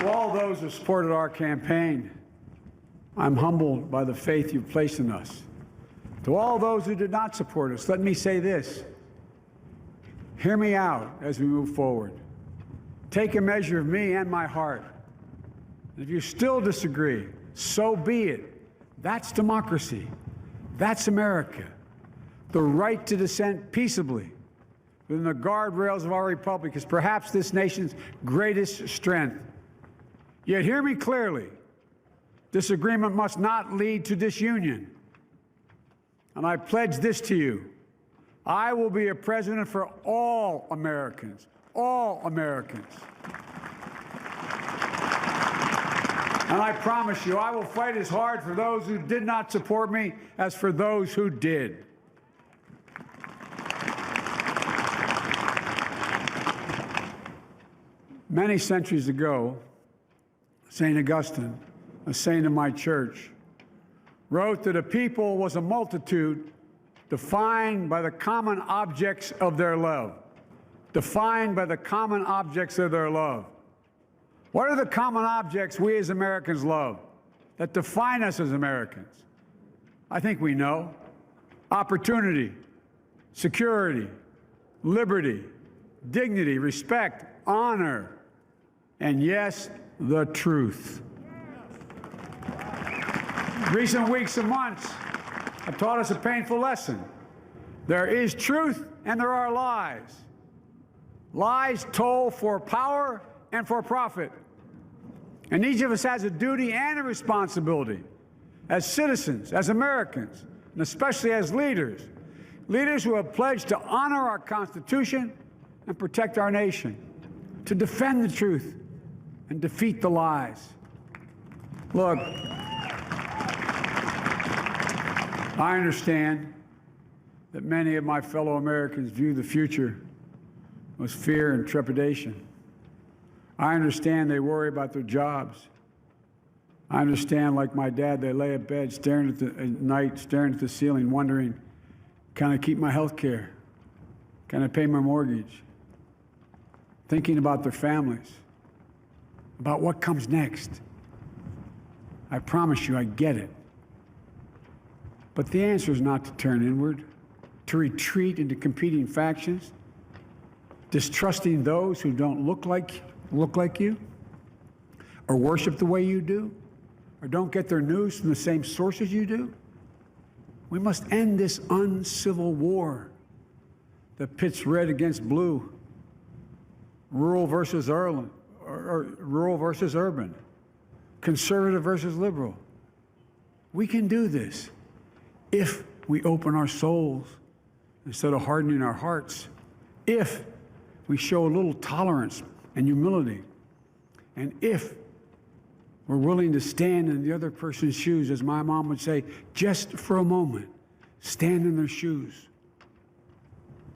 To all those who supported our campaign, I'm humbled by the faith you've placed in us. To all those who did not support us, let me say this. Hear me out as we move forward. Take a measure of me and my heart. If you still disagree, so be it. That's democracy. That's America. The right to dissent peaceably within the guardrails of our republic is perhaps this nation's greatest strength. Yet hear me clearly. Disagreement must not lead to disunion. And I pledge this to you. I will be a president for all Americans. All Americans. And I promise you, I will fight as hard for those who did not support me as for those who did. Many centuries ago, St. Augustine, a saint of my church, wrote that a people was a multitude defined by the common objects of their love. Defined by the common objects of their love. What are the common objects we as Americans love that define us as Americans? I think we know. Opportunity, security, liberty, dignity, respect, honor, and yes, the truth. Recent weeks and months have taught us a painful lesson. There is truth and there are lies. Lies told for power and for profit. And each of us has a duty and a responsibility as citizens, as Americans, and especially as leaders. Leaders who have pledged to honor our Constitution and protect our nation, to defend the truth and defeat the lies. Look, I understand that many of my fellow Americans view the future with fear and trepidation. I understand they worry about their jobs. I understand, like my dad, they lay in bed at night, staring at the ceiling, wondering, can I keep my health care? Can I pay my mortgage? Thinking about their families, about what comes next. I promise you, I get it. But the answer is not to turn inward, to retreat into competing factions, distrusting those who don't look like you, or worship the way you do, or don't get their news from the same sources you do. We must end this uncivil war that pits red against blue, rural versus urban, conservative versus liberal. We can do this if we open our souls instead of hardening our hearts, if we show a little tolerance and humility, and if we're willing to stand in the other person's shoes, as my mom would say, just for a moment, stand in their shoes.